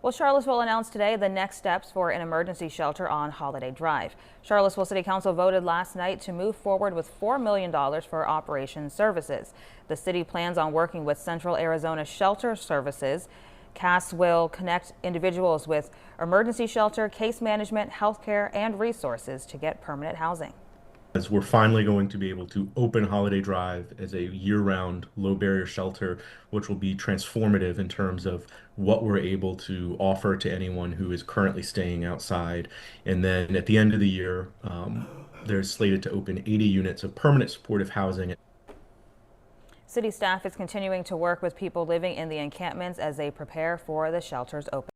Well, Charlottesville announced today the next steps for an emergency shelter on Holiday Drive. Charlottesville City Council voted last night to move forward with $4 million for operation services. The city plans on working with Central Arizona Shelter Services. CAS will connect individuals with emergency shelter, case management, healthcare, and resources to get permanent housing. As we're finally going to be able to open Holiday Drive as a year-round low barrier shelter, which will be transformative in terms of what we're able to offer to anyone who is currently staying outside. And then at the end of the year, there's slated to open 80 units of permanent supportive housing. City staff is continuing to work with people living in the encampments as they prepare for the shelter's opening.